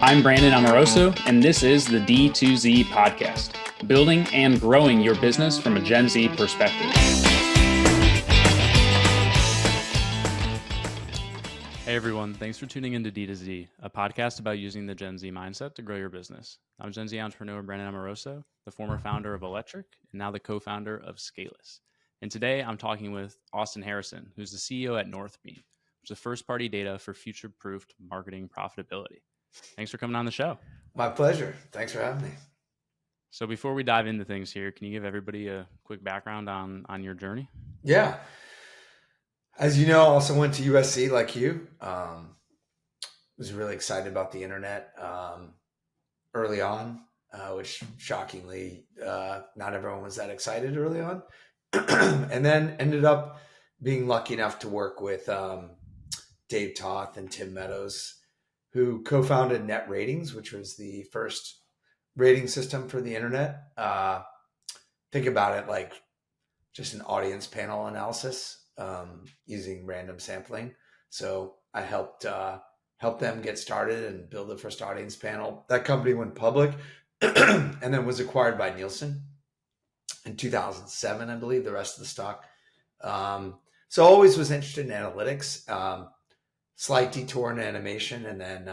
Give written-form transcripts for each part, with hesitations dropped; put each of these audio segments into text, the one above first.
I'm Brandon Amoroso, and this is the D2Z Podcast, building and growing your business from a Gen Z perspective. Hey everyone, thanks for tuning into D2Z, a podcast about using the Gen Z mindset to grow your business. I'm Gen Z entrepreneur Brandon Amoroso, the former founder of Electric, and now the co-founder of Scaleless. And today I'm talking with Austin Harrison, who's the CEO at NorthBeam, which is first-party data for future-proofed marketing profitability. Thanks for coming on the show. My pleasure. Thanks for having me. So before we dive into things here, can you give everybody a quick background on your journey? Yeah. As you know, I also went to USC like you. Was really excited about the internet early on, which shockingly, not everyone was that excited early on. And then ended up being lucky enough to work with Dave Toth and Tim Meadows, who co-founded Net Ratings, which was the first rating system for the internet. Think about it like just an audience panel analysis using random sampling. So I helped them get started and build the first audience panel. That company went public and then was acquired by Nielsen in 2007, I believe, the rest of the stock. So always was interested in analytics. Slight detour in animation, and then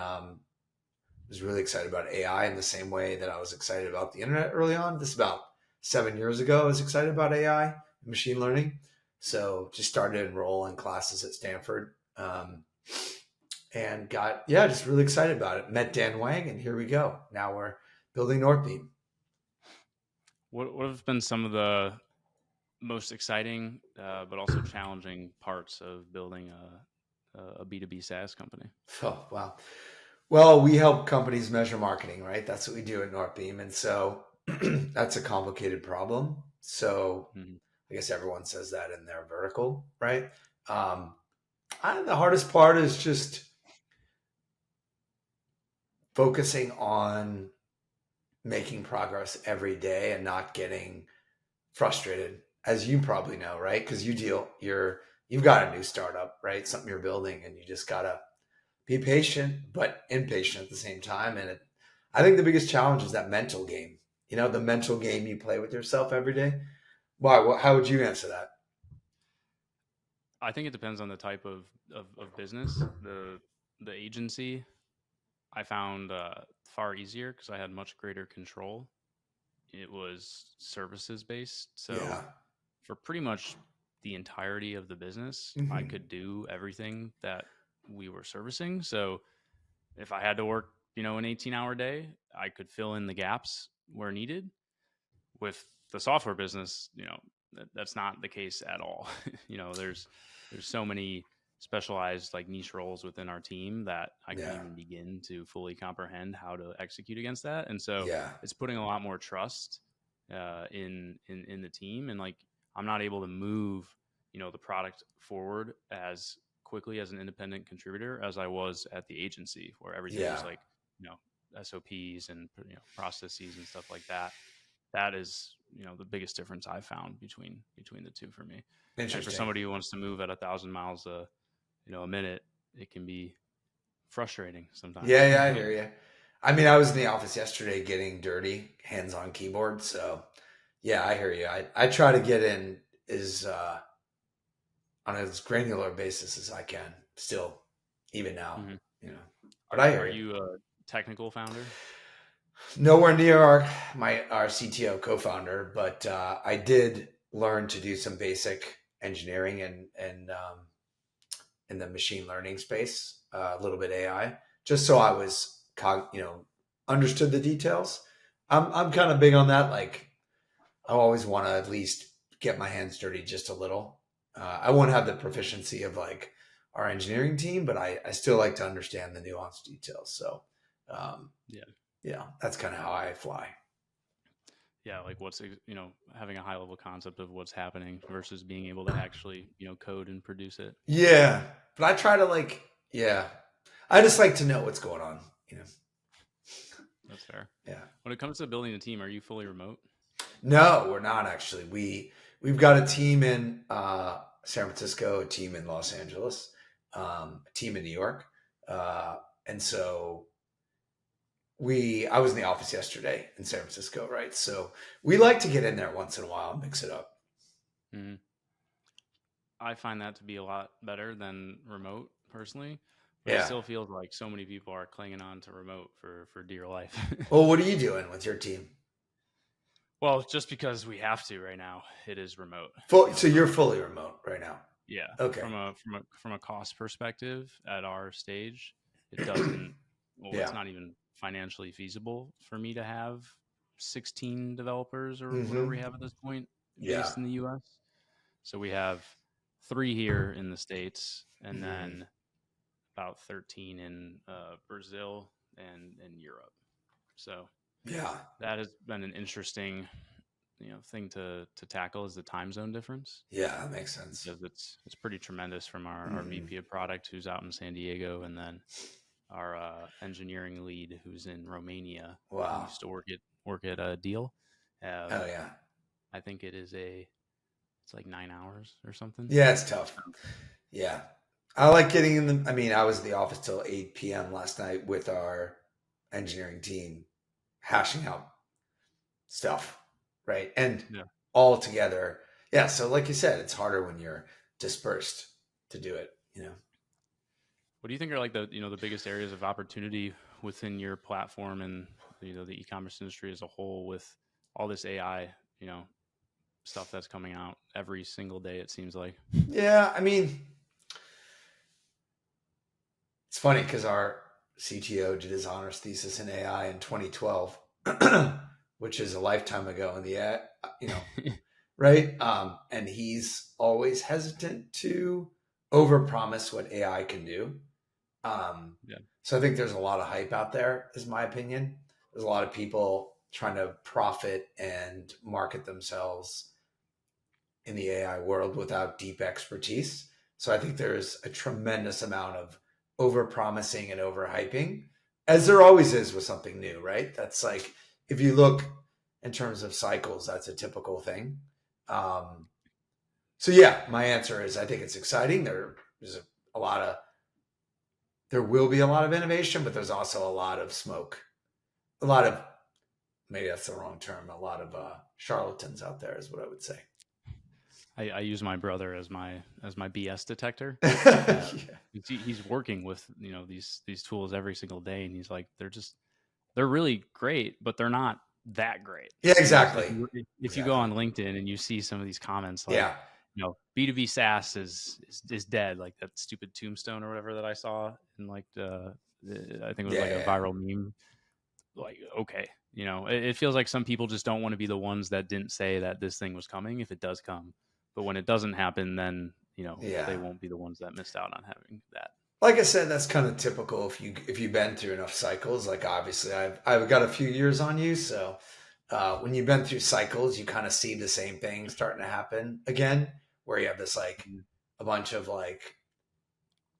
was really excited about AI in the same way that I was excited about the internet early on. This is about 7 years ago. I was excited about AI and machine learning. So just started to enroll in classes at Stanford and got, just really excited about it. Met Dan Wang, and here we go. Now we're building NorthBeam. What have been some of the most exciting but also challenging parts of building a B2B SaaS company? Oh, wow. Well, we help companies measure marketing, right? That's what we do at NorthBeam. And so that's a complicated problem. So I guess everyone says that in their vertical, right? The hardest part is just focusing on making progress every day and not getting frustrated, as you probably know, right? Because you've got a new startup, right? Something you're building, and you just gotta be patient, but impatient at the same time. And I think the biggest challenge is that mental game, the mental game you play with yourself every day. Why? How would you answer that? I think it depends on the type of business. The agency I found far easier because I had much greater control. It was services based. So for pretty much the entirety of the business, I could do everything that we were servicing. So if I had to work, an 18-hour day, I could fill in the gaps where needed. With the software business, that's not the case at all. There's so many specialized like niche roles within our team that I can't even begin to fully comprehend how to execute against that. And so it's putting a lot more trust in the team, and like I'm not able to move, the product forward as quickly as an independent contributor as I was at the agency, where everything was like, SOPs and processes and stuff like that. That is, the biggest difference I've found between the two for me. And for somebody who wants to move at 1,000 miles a minute, it can be frustrating sometimes. Yeah, I hear you. I mean, I was in the office yesterday getting dirty, hands on keyboard. So I hear you. I try to get in on as granular basis as I can still, even now, But Are you a technical founder? Nowhere near our CTO co-founder, but I did learn to do some basic engineering and in the machine learning space, a little bit AI, just so I was, understood the details. I'm kind of big on that. Like I always want to at least get my hands dirty just a little. I won't have the proficiency of like our engineering team, but I still like to understand the nuanced details. So, that's kind of how I fly. Yeah, like what's having a high level concept of what's happening versus being able to actually code and produce it. Yeah, but I try to I just like to know what's going on. That's fair. Yeah. When it comes to building a team, are you fully remote? No, we're not actually. We've got a team in San Francisco, a team in Los Angeles, a team in New York, and so I was in the office yesterday in San Francisco, right? So we like to get in there once in a while and mix it up. Mm-hmm. I find that to be a lot better than remote personally, but it Yeah. still feels like so many people are clinging on to remote for dear life. Well, what are you doing with your team? Well, just because we have to right now, it is remote. So you're fully remote right now. Yeah, Okay. from a cost perspective, at our stage, it doesn't. Well, Yeah. it's not even financially feasible for me to have 16 developers or whatever we Mm-hmm. have at this point Yeah. based in the U.S. So we have 3 here in the States, and Mm-hmm. then about 13 in Brazil and in Europe. So Yeah. that has been an interesting, thing to tackle, is the time zone difference, Yeah, that makes sense. because it's pretty tremendous from our Mm-hmm. VP of product, who's out in San Diego, and then our engineering lead, who's in Romania, who Wow. used to work at a deal. Oh yeah. I think it's like 9 hours or something. Yeah, it's tough. Yeah. I like getting in the, I mean, I was in the office till 8 p.m. last night with our engineering team hashing out stuff, right? And Yeah. all together. Yeah. So, like you said, it's harder when you're dispersed to do it, you know? What do you think are like the biggest areas of opportunity within your platform and the e-commerce industry as a whole, with all this AI, stuff that's coming out every single day, it seems like? Yeah. I mean, it's funny because our CTO did his honors thesis in AI in 2012, which is a lifetime ago in the, you know, right? And he's always hesitant to overpromise what AI can do. Yeah. So I think there's a lot of hype out there, is my opinion. There's a lot of people trying to profit and market themselves in the AI world without deep expertise. So I think there's a tremendous amount of overpromising and overhyping, as there always is with something new, right? That's like, if you look in terms of cycles, that's a typical thing. So yeah, my answer is I think it's exciting. There's a lot of there will be a lot of innovation, but there's also a lot of smoke. A lot of, maybe that's the wrong term, a lot of charlatans out there is what I would say. I use my brother as my BS detector. Yeah. He's working with these tools every single day, and he's like, they're really great, but they're not that great. Yeah, If exactly. if you go on LinkedIn and you see some of these comments, like, Yeah. B2B SaaS is dead, like that stupid tombstone or whatever that I saw, and like I think it was like a Yeah. viral meme. Like, okay, it feels like some people just don't want to be the ones that didn't say that this thing was coming if it does come, but when it doesn't happen, then they Yeah. won't be the ones that missed out on having that. Like I said, that's kind of typical if you've been through enough cycles. Like obviously I've got a few years on you, so when you've been through cycles, you kind of see the same thing starting to happen again, where you have this like a bunch of like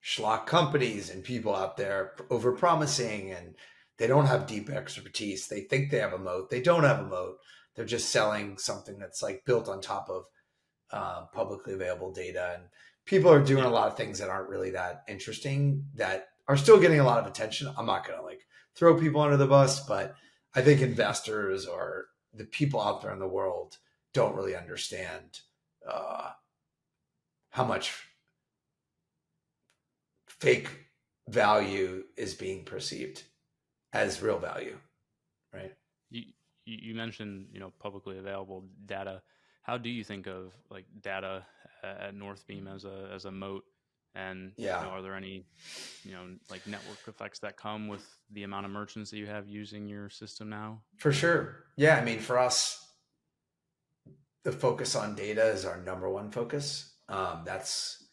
schlock companies and people out there over promising, and they don't have deep expertise. They think they have a moat. They don't have a moat. They're just selling something that's like built on top of publicly available data. And people are doing a lot of things that aren't really that interesting, that are still getting a lot of attention. I'm not going to like throw people under the bus, but I think investors or the people out there in the world don't really understand how much fake value is being perceived as real value, right? You mentioned publicly available data. How do you think of like data at NorthBeam as a moat? And Yeah, are there any like network effects that come with the amount of merchants that you have using your system now? for sure. Yeah, I mean, for us, the focus on data is our number one focus. That's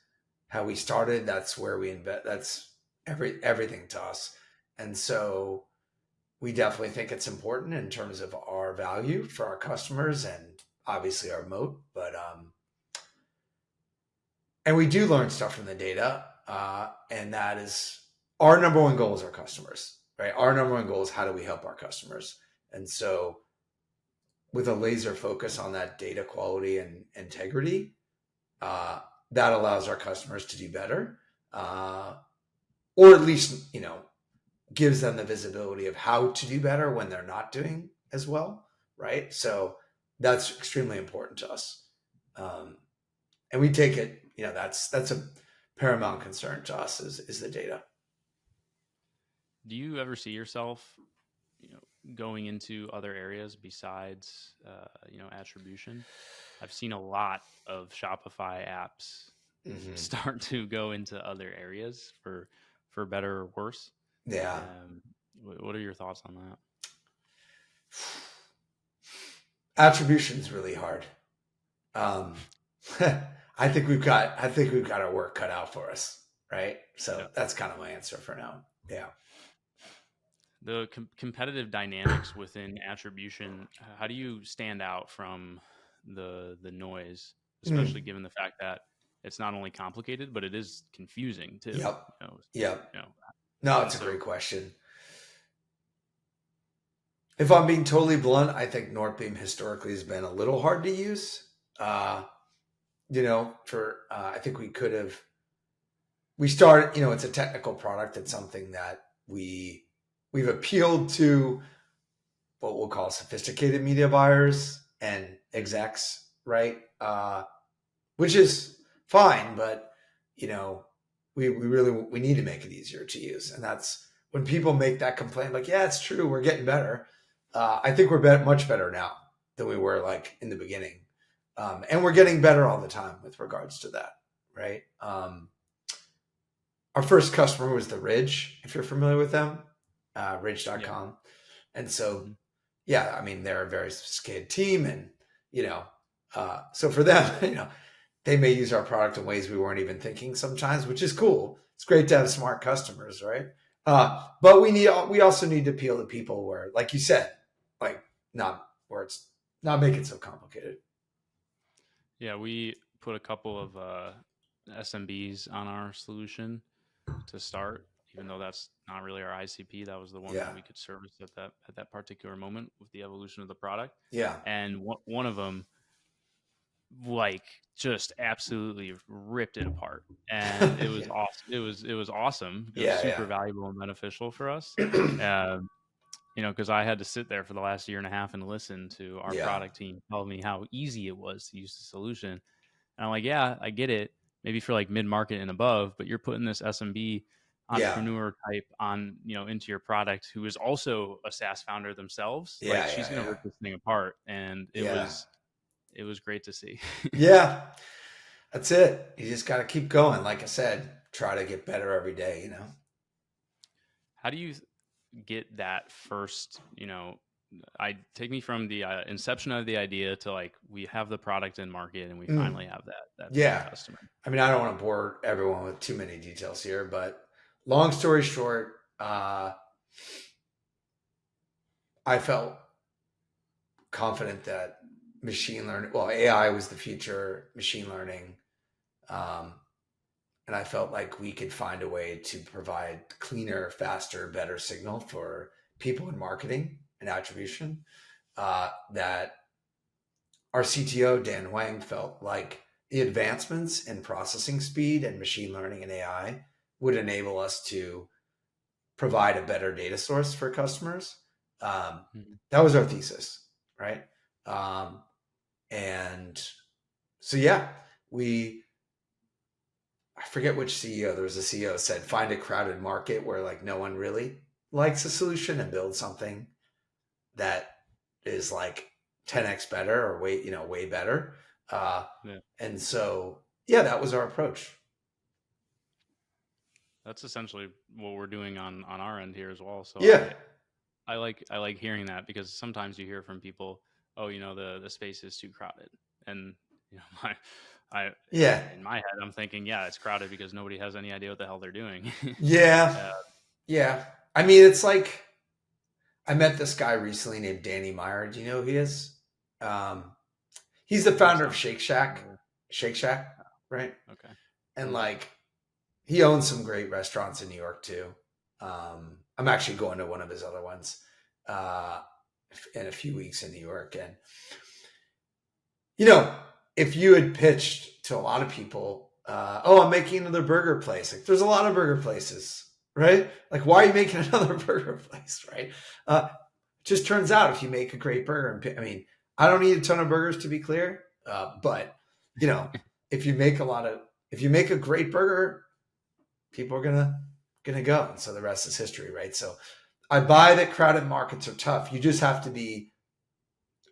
how we started. That's where we invest. That's everything to us. And so we definitely think it's important in terms of our value for our customers and obviously our moat. But and we do learn stuff from the data, and that is our number one goal is our customers, right? Our number one goal is how do we help our customers, and so with a laser focus on that data quality and integrity, that allows our customers to do better, or at least gives them the visibility of how to do better when they're not doing as well, right? So that's extremely important to us. And we take it, that's a paramount concern to us is the data. Do you ever see yourself, going into other areas besides, attribution? I've seen a lot of Shopify apps start to go into other areas for better or worse. Yeah. What are your thoughts on that? Attribution is really hard. I think we've got our work cut out for us, right? So that's kind of my answer for now. Yeah. The competitive dynamics within attribution, how do you stand out from the noise, especially given the fact that it's not only complicated, but it is confusing too? Yep. No, it's a great question. If I'm being totally blunt, I think NorthBeam historically has been a little hard to use. I think we started, it's a technical product. It's something that we've appealed to what we'll call sophisticated media buyers and execs, right? Which is fine, but we need to make it easier to use. And that's when people make that complaint, like, yeah, it's true, we're getting better. I think we're much better now than we were like in the beginning. And we're getting better all the time with regards to that, right? Our first customer was the Ridge, if you're familiar with them, ridge.com. Yeah. And so, they're a very sophisticated team. And, so for them, they may use our product in ways we weren't even thinking sometimes, which is cool. It's great to have smart customers, right? But we also need to appeal to people where, like you said, where it's not make it so complicated. Yeah, we put a couple of SMBs on our solution to start, even though that's not really our ICP. That was the one that we could service at that particular moment with the evolution of the product. Yeah. And one of them, just absolutely ripped it apart, and it was awesome. It was awesome. It was super valuable and beneficial for us. Because I had to sit there for the last year and a half and listen to our product team tell me how easy it was to use the solution. And I'm like, yeah, I get it. Maybe for like mid-market and above, but you're putting this SMB entrepreneur type on, into your product, who is also a SaaS founder themselves. She's going to rip this thing apart. And it was great to see. Yeah, that's it. You just got to keep going. Like I said, try to get better every day, How do you get that first, take me from the inception of the idea to we have the product in market and we finally have that customer. I don't want to bore everyone with too many details here, but long story short, I felt confident that AI was the future, machine learning. And I felt like we could find a way to provide cleaner, faster, better signal for people in marketing and attribution. That our CTO, Dan Wang, felt like the advancements in processing speed and machine learning and AI would enable us to provide a better data source for customers. That was our thesis, right? And so, I forget which CEO. There was a CEO said, find a crowded market where no one really likes a solution and build something that is 10x better or way better. And so, that was our approach. That's essentially what we're doing on our end here as well. So I like hearing that, because sometimes you hear from people, oh, the space is too crowded. And in my head, I'm thinking, it's crowded because nobody has any idea what the hell they're doing. Yeah. It's like, I met this guy recently named Danny Meyer. Do you know who he is? He's the founder of Shake Shack, right? Okay. And he owns some great restaurants in New York too. I'm actually going to one of his other ones in a few weeks in New York. And, if you had pitched to a lot of people, I'm making another burger place. There's a lot of burger places. right? Like, why are you making another burger place, right? Just turns out if you make a great burger, and I mean, I don't eat a ton of burgers to be clear, but you know, if you make a great burger, people are gonna go, and so the rest is history, right? So I buy that crowded markets are tough. You just have to be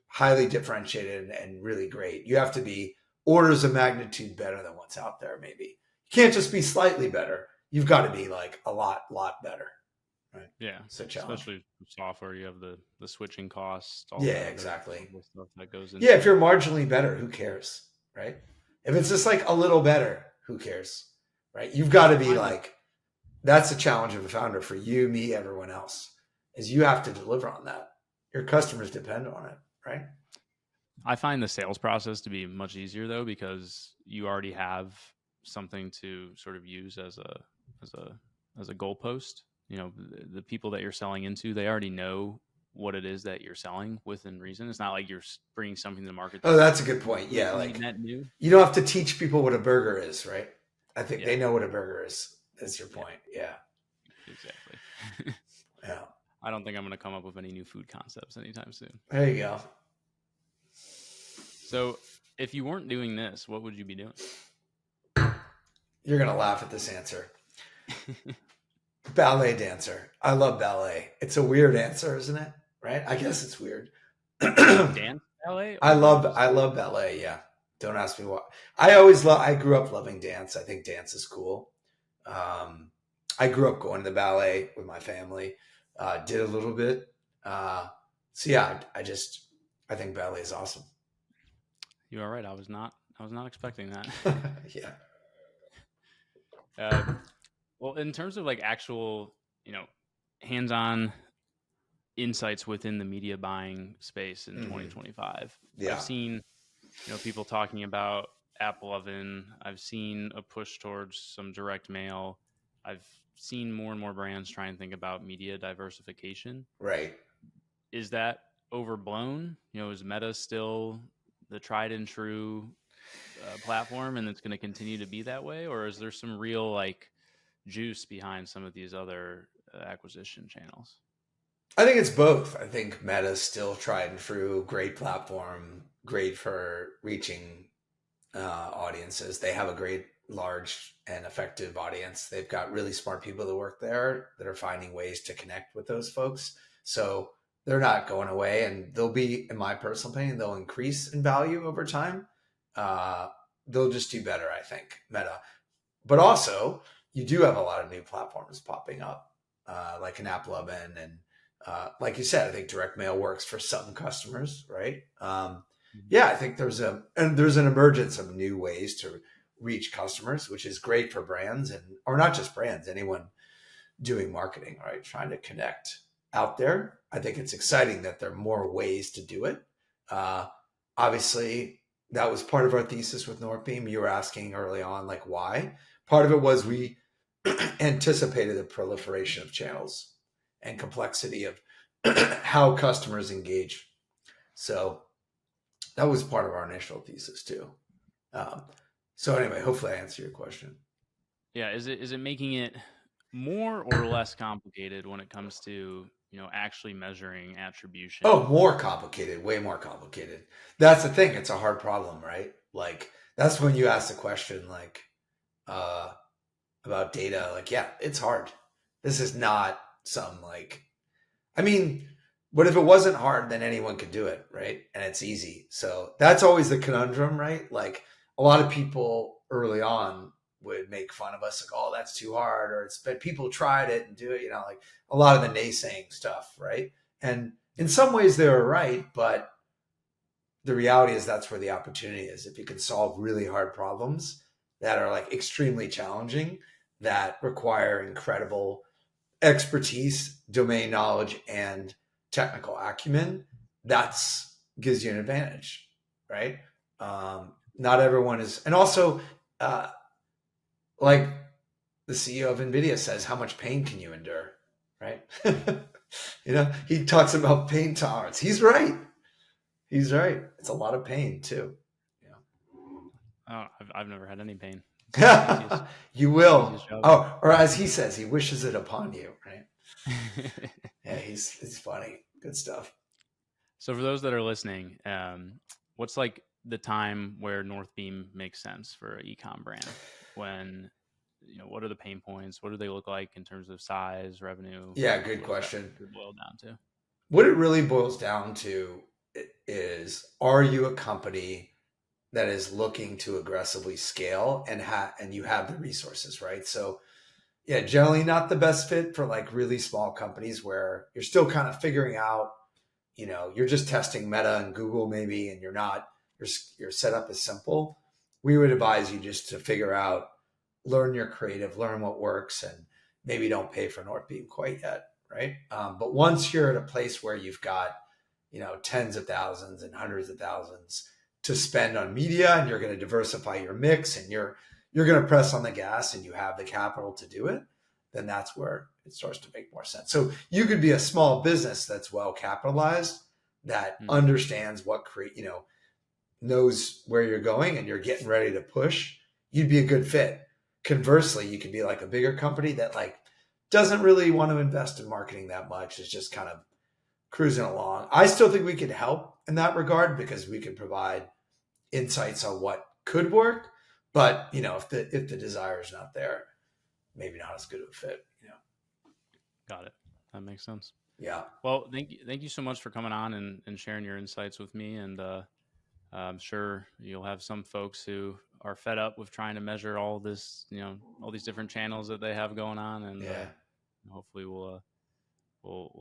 highly differentiated and really great. You have to be orders of magnitude better than what's out there. Maybe you can't just be slightly better. You've got to be like a lot better. Right. Yeah, it's a challenge. especially software. You have the switching costs. Exactly. The stuff that goes into. Yeah, if you're marginally better, who cares, right? If it's just like a little better, who cares, right? You've got to be like, that's the challenge of a founder for you, me, everyone else, is you have to deliver on that. Your customers depend on it, right? I find the sales process to be much easier though, because you already have something to sort of use as a goalpost. You know, the people that you're selling into, they already know what it is that you're selling within reason. It's not like you're bringing something to the market. Oh, that's a good point. Yeah, like new. You don't have to teach people what a burger is, right? I think they know what a burger is. That's your point. Yeah. Exactly. Yeah. I don't think I'm going to come up with any new food concepts anytime soon. There you go. So if you weren't doing this, what would you be doing? You're going to laugh at this answer. Ballet dancer. I love ballet. It's a weird answer, isn't it? Right? I guess it's weird. Dance ballet? I love ballet. Yeah. Don't ask me why. I grew up loving dance. I think dance is cool. I grew up going to the ballet with my family. Did a little bit. So yeah, I think ballet is awesome. You are right. I was not expecting that. Yeah. Well, in terms of like actual, hands-on insights within the media buying space in 2025, I've seen, people talking about app loving. I've seen a push towards some direct mail. I've seen more and more brands try and think about media diversification. Right. Is that overblown? Is Meta still the tried and true platform, and it's going to continue to be that way, or is there some real like juice behind some of these other acquisition channels? I think it's both. I think Meta's still tried and true, great platform, great for reaching audiences. They have a great, large, and effective audience. They've got really smart people that work there that are finding ways to connect with those folks. So they're not going away, and they'll be, in my personal opinion, they'll increase in value over time. They'll just do better, I think, Meta. But also, you do have a lot of new platforms popping up, like an AppLovin, and like you said, I think direct mail works for some customers, right? Yeah, I think there's an emergence of new ways to reach customers, which is great for brands, or not just brands, anyone doing marketing, right? Trying to connect out there. I think it's exciting that there are more ways to do it. Obviously, that was part of our thesis with NorthBeam. You were asking early on, like, why? Part of it was we anticipated the proliferation of channels and complexity of how customers engage. So that was part of our initial thesis too. So anyway, hopefully I answer your question. Yeah. Is it making it more or less complicated when it comes to, actually measuring attribution? Oh, more complicated, way more complicated. That's the thing. It's a hard problem, right? Like, that's when you ask the question, like, about data, like, yeah, it's hard. This is not some but if it wasn't hard, then anyone could do it, right? And it's easy. So that's always the conundrum, right? Like, a lot of people early on would make fun of us, like, oh, that's too hard, but people tried it and do it, like a lot of the naysaying stuff, right? And in some ways they were right, but the reality is that's where the opportunity is. If you can solve really hard problems that are like extremely challenging, that require incredible expertise, domain knowledge, and technical acumen, that's gives you an advantage, right? Not everyone is, and also, like the CEO of NVIDIA says, how much pain can you endure, right? He talks about pain tolerance. He's right. It's a lot of pain too. Oh, I've never had any pain. You will. Easiest job. Oh, or as he says, he wishes it upon you, right? Yeah, it's funny. Good stuff. So for those that are listening, what's like the time where NorthBeam makes sense for an ecom brand? When, what are the pain points? What do they look like in terms of size, revenue? Yeah, good What's that question. boil down to? What it really boils down to is, are you a company that is looking to aggressively scale and you have the resources, right? So yeah, generally not the best fit for like really small companies where you're still kind of figuring out, you're just testing Meta and Google maybe, and your setup is simple. We would advise you just to figure out, learn your creative, learn what works, and maybe don't pay for NorthBeam quite yet, right? But once you're at a place where you've got, tens of thousands and hundreds of thousands to spend on media, and you're going to diversify your mix, and you're going to press on the gas, and you have the capital to do it, then that's where it starts to make more sense. So you could be a small business that's well capitalized, that understands knows where you're going, and you're getting ready to push. You'd be a good fit. Conversely, you could be like a bigger company that like doesn't really want to invest in marketing that much. It's just kind of cruising along. I still think we could help in that regard because we can provide insights on what could work. But if the desire is not there, maybe not as good of a fit. Got it. That makes sense. Yeah. Well, thank you so much for coming on and sharing your insights with me. And I'm sure you'll have some folks who are fed up with trying to measure all this, all these different channels that they have going on, and hopefully we'll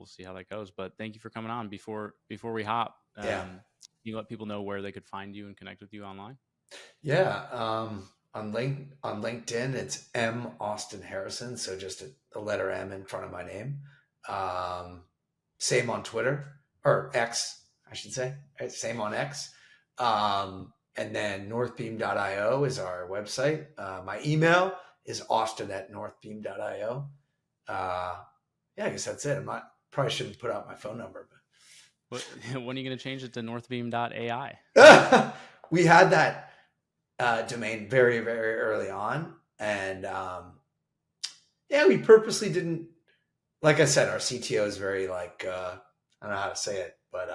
see how that goes. But thank you for coming on. Before we hop, can you let people know where they could find you and connect with you online? Yeah. On LinkedIn, it's M Austin Harrison. So just the letter M in front of my name. Same on Twitter, or X, I should say. Same on X. And then northbeam.io is our website. My email is austin@northbeam.io. I guess that's it. Probably shouldn't put out my phone number, but when are you going to change it to northbeam.ai? We had that domain very, very early on. And we purposely didn't, like I said, our CTO is very like, I don't know how to say it, but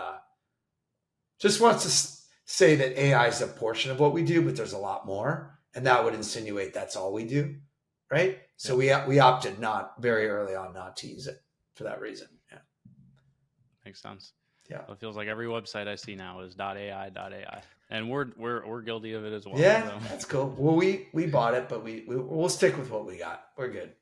just wants to say that AI is a portion of what we do, but there's a lot more. And that would insinuate that's all we do. Right. So we opted not very early on not to use it for that reason. Yeah. Makes sense. Yeah. Well, it feels like every website I see now is .ai. And we're guilty of it as well. Yeah, so. That's cool. Well, we bought it, but we'll stick with what we got. We're good.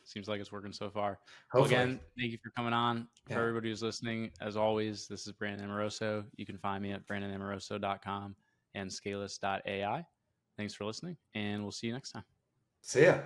Seems like it's working so far. Hopefully. Well, again, thank you for coming on. For everybody who's listening, as always, this is Brandon Amoroso. You can find me at brandonamoroso.com and scaleless.ai. Thanks for listening, and we'll see you next time. See ya.